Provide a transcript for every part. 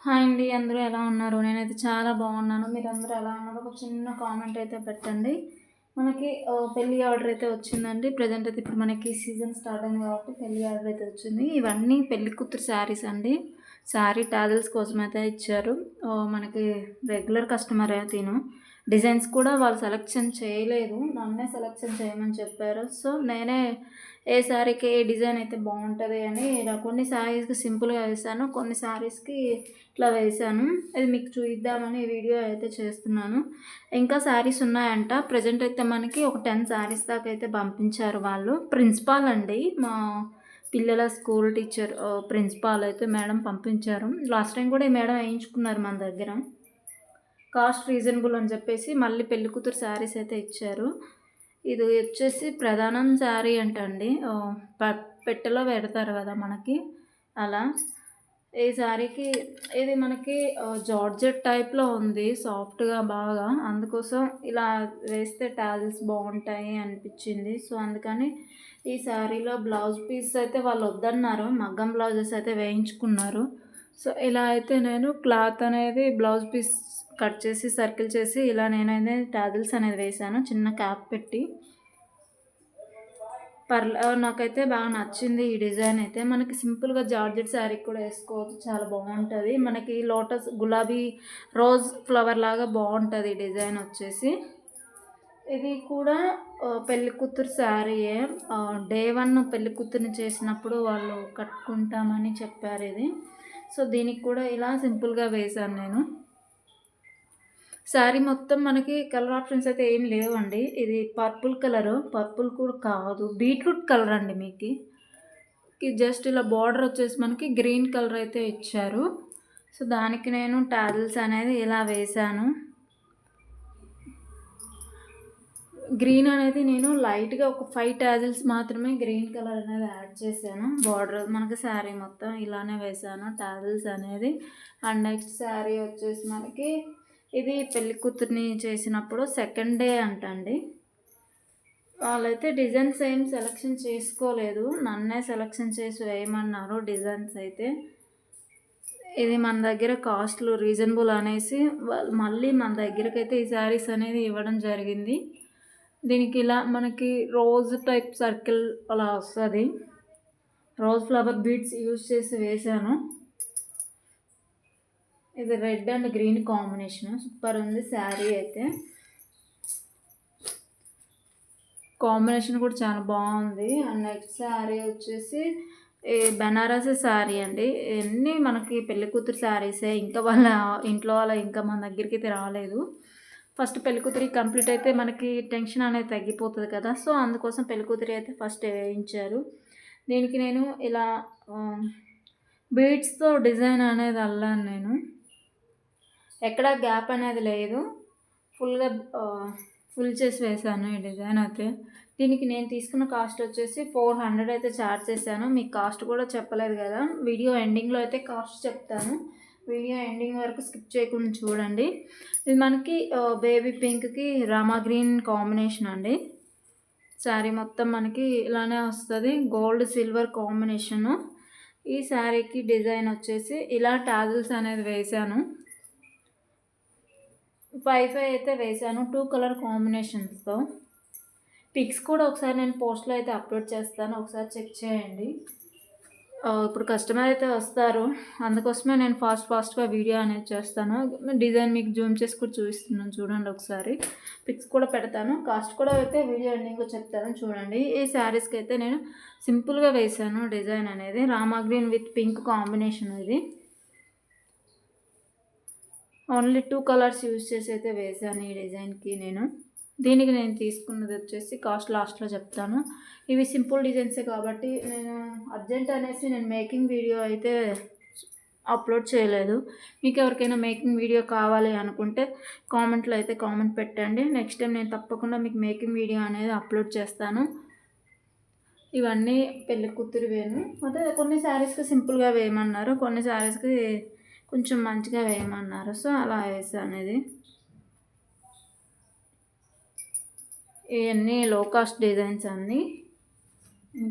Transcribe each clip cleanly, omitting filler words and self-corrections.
Hi అండి. అందరూ ఎలా ఉన్నారు? నేనైతే చాలా బాగున్నాను. మీరందరూ ఎలా ఉన్నారు? ఒక చిన్న కామెంట్ అయితే పెట్టండి. మనకి పెళ్లి ఆర్డర్ అయితే వచ్చిందండి. ప్రెజెంట్ అయితే ఇప్పుడు మనకి సీజన్ స్టార్ట్ అయింది కాబట్టి పెళ్లి ఆర్డర్ అయితే వచ్చింది. ఇవన్నీ పెళ్లి కూతురు శారీస్ అండి. శారీ టాజిల్స్ కోసం అయితే ఇచ్చారు. మనకి రెగ్యులర్ కస్టమరే తిను. డిజైన్స్ కూడా వాళ్ళు సెలెక్షన్ చేయలేదు. నన్నే సెలెక్షన్ చేయమని చెప్పారు. సో నేనే ఏ శారీకి ఏ డిజైన్ అయితే బాగుంటుంది అని ఇలా కొన్ని శారీస్కి సింపుల్గా వేసాను, కొన్ని శారీస్కి ఇట్లా వేసాను. ఇది మీకు చూద్దామని వీడియో అయితే చేస్తున్నాను. ఇంకా శారీస్ ఉన్నాయంట. ప్రజెంట్ అయితే మనకి ఒక 10 శారీస్ దాకా అయితే పంపించారు వాళ్ళు. ప్రిన్సిపాల్ అండి, మా పిల్లల స్కూల్ టీచర్ ప్రిన్సిపాల్ అయితే మేడం పంపించారు. లాస్ట్ టైం కూడా ఈ మేడం వేయించుకున్నారు మన దగ్గర. కాస్ట్ రీజనబుల్ అని చెప్పేసి మళ్ళీ పెళ్లి కూతురు శారీస్ అయితే ఇచ్చారు. ఇది వచ్చేసి ప్రధానం శారీ అంటండి. పెట్టెలో పెడతారు కదా మనకి, అలా ఈ శారీకి ఇది మనకి జార్జెట్ టైప్లో ఉంది, సాఫ్ట్గా బాగా. అందుకోసం ఇలా వేస్తే టాజిల్స్ బాగుంటాయి అనిపించింది. సో అందుకని ఈ శారీలో బ్లౌజ్ పీస్ అయితే వాళ్ళు వద్దన్నారు, మగ్గం బ్లౌజెస్ అయితే వేయించుకున్నారు. సో ఇలా అయితే నేను క్లాత్ అనేది బ్లౌజ్ పీస్ కట్ చేసి సర్కిల్ చేసి ఇలా నేనైతే టాజిల్స్ అనేది వేసాను, చిన్న క్యాప్ పెట్టి. నాకైతే బాగా నచ్చింది ఈ డిజైన్ అయితే. మనకి సింపుల్గా జార్జెట్ శారీ కూడా వేసుకోవచ్చు, చాలా బాగుంటుంది. మనకి లోటస్ గులాబీ రోజ్ ఫ్లవర్ లాగా బాగుంటుంది ఈ డిజైన్ వచ్చేసి. ఇది కూడా పెళ్లి కూతురు శారీయే. డే 1 పెళ్లి కూతురుని చేసినప్పుడు వాళ్ళు కట్టుకుంటామని చెప్పారు ఇది. సో దీనికి కూడా ఇలా సింపుల్గా వేశాను నేను. శారీ మొత్తం మనకి కలర్ ఆప్షన్స్ అయితే ఏం లేవండి. ఇది పర్పుల్ కలరు, పర్పుల్ కూడా కాదు, బీట్రూట్ కలర్ అండి. మీకు జస్ట్ ఇలా బార్డర్ వచ్చేసి మనకి గ్రీన్ కలర్ అయితే ఇచ్చారు. సో దానికి నేను టాజిల్స్ అనేది ఇలా వేశాను. గ్రీన్ అనేది నేను లైట్గా ఒక 5 టాజిల్స్ మాత్రమే గ్రీన్ కలర్ అనేది యాడ్ చేశాను. బార్డర్ మనకి శారీ మొత్తం ఇలానే వేసాను టాజిల్స్ అనేది. అండ్ నెక్స్ట్ శారీ వచ్చేసి మనకి ఇది పెళ్లి కూతుర్ని చేసినప్పుడు సెకండ్ డే అంటండి. వాళ్ళైతే డిజైన్స్ ఏం సెలెక్షన్ చేసుకోలేదు, నన్నే సెలెక్షన్ చేసి వేయమన్నారు డిజైన్స్ అయితే. ఇది మన దగ్గర కాస్ట్లు రీజనబుల్ అనేసి మళ్ళీ మన దగ్గరకైతే అయితే ఈ శారీస్ అనేది ఇవ్వడం జరిగింది. దీనికి ఇలా మనకి రోజ్ టైప్ సర్కిల్ అలా వస్తుంది. రోజ్ ఫ్లవర్ బీడ్స్ యూజ్ చేసి వేసాను. ఇది red and green combination, super ఉంది శారీ అయితే. కాంబినేషన్ కూడా చాలా బాగుంది. అండ్ నెక్స్ట్ శారీ వచ్చేసి బెనారస్ శారీ అండి. ఇవన్నీ మనకి పెళ్లి కూతురు శారీసే. ఇంకా వాళ్ళ ఇంట్లో వాళ్ళ ఇంకా మన దగ్గరికి అయితే రాలేదు. ఫస్ట్ పెళ్ళికూతురి కంప్లీట్ అయితే మనకి టెన్షన్ అనేది తగ్గిపోతుంది కదా. సో అందుకోసం పెళ్ళికూతురి అయితే ఫస్ట్ వేయించారు. దీనికి నేను ఇలా బీడ్స్తో డిజైన్ అనేది అల్లాను. నేను ఎక్కడ గ్యాప్ అనేది లేదు, ఫుల్గా ఫుల్ చేసి వేసాను ఈ డిజైన్ అయితే. దీనికి నేను తీసుకున్న కాస్ట్ వచ్చేసి 400 అయితే ఛార్జ్ చేశాను. మీకు కాస్ట్ కూడా చెప్పలేదు కదా, వీడియో ఎండింగ్లో అయితే కాస్ట్ చెప్తాను. వీడియో ఎండింగ్ వరకు స్కిప్ చేయకుండా చూడండి. ఇది మనకి బేబీ పింక్కి రామా గ్రీన్ కాంబినేషన్ అండి. శారీ మొత్తం మనకి ఇలానే వస్తుంది, గోల్డ్ సిల్వర్ కాంబినేషను. ఈ శారీకి డిజైన్ వచ్చేసి ఇలా టాజిల్స్ అనేది వేసాను. 5 అయితే వేసాను 2 కలర్ కాంబినేషన్స్తో. పిక్స్ కూడా ఒకసారి నేను పోస్ట్లో అయితే అప్లోడ్ చేస్తాను, ఒకసారి చెక్ చేయండి. ఇప్పుడు కస్టమర్ అయితే వస్తారు, అందుకోసమే నేను ఫాస్ట్గా వీడియో అనేది చేస్తాను. డిజైన్ మీకు జూమ్ చేసి కూడా చూపిస్తున్నాను, చూడండి ఒకసారి. పిక్స్ కూడా పెడతాను, కాస్ట్ కూడా అయితే వీడియో ఎండింగ్లో చెప్తాను చూడండి. ఈ శారీస్కి అయితే నేను సింపుల్గా వేసాను డిజైన్ అనేది. Rama green with pink combination ఇది. ఓన్లీ 2 కలర్స్ యూజ్ చేసి అయితే వేసాను ఈ డిజైన్కి నేను. దీనికి నేను తీసుకున్నది వచ్చేసి కాస్ట్ లాస్ట్లో చెప్తాను. ఇవి సింపుల్ డిజైన్సే కాబట్టి నేను అర్జెంట్ అనేసి నేను మేకింగ్ వీడియో అయితే అప్లోడ్ చేయలేదు. మీకు ఎవరికైనా మేకింగ్ వీడియో కావాలి అనుకుంటే కామెంట్లో అయితే కామెంట్ పెట్టండి. నెక్స్ట్ టైం నేను తప్పకుండా మీకు మేకింగ్ వీడియో అనేది అప్లోడ్ చేస్తాను. ఇవన్నీ పెళ్లి కూతురువేను. అంటే కొన్ని శారీస్కి సింపుల్గా వేయమన్నారు, కొన్ని శారీస్కి కొంచెం మంచిగా వేయమన్నారు. సో అలా వేసాను. ఇది ఇవన్నీ లో కాస్ట్ డిజైన్స్ అన్నీ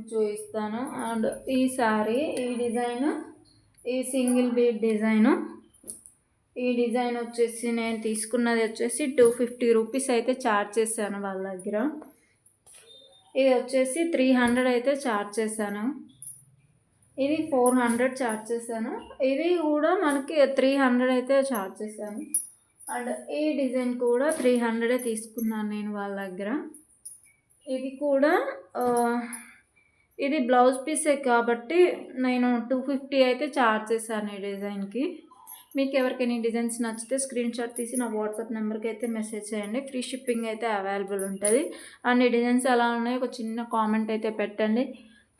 చూపిస్తాను. అండ్ ఈ శారీ ఈ డిజైన్ ఈ సింగిల్ బీడ్ డిజైను ఈ డిజైన్ వచ్చేసి నేను తీసుకున్నది వచ్చేసి 250 రూపీస్ అయితే ఛార్జ్ చేశాను వాళ్ళ దగ్గర. ఇది వచ్చేసి 300 అయితే ఛార్జ్ చేశాను. ఇది 400 ఛార్జ్ చేశాను. ఇది కూడా మనకి 300 అయితే ఛార్జ్ చేశాను. అండ్ ఈ డిజైన్ కూడా 300 తీసుకున్నాను నేను వాళ్ళ దగ్గర. ఇది కూడా ఇది బ్లౌజ్ పీసే కాబట్టి నేను 250 అయితే ఛార్జ్ చేశాను ఈ డిజైన్కి. మీకు ఎవరికైనా ఈ డిజైన్స్ నచ్చితే స్క్రీన్ షాట్ తీసి నా వాట్సాప్ నెంబర్కి అయితే మెసేజ్ చేయండి. ఫ్రీ షిప్పింగ్ అయితే అవైలబుల్ ఉంటుంది. అండ్ ఈ డిజైన్స్ ఎలా ఉన్నాయో ఒక చిన్న కామెంట్ అయితే పెట్టండి.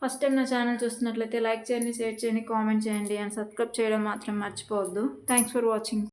ఫస్ట్ టైం నా ఛానల్ చూస్తున్నట్లయితే లైక్ చేయండి, షేర్ చేయండి, కామెంట్ చేయండి అండ్ సబ్స్క్రైబ్ చేయడం మాత్రం మర్చిపోవద్దు. Thanks for watching.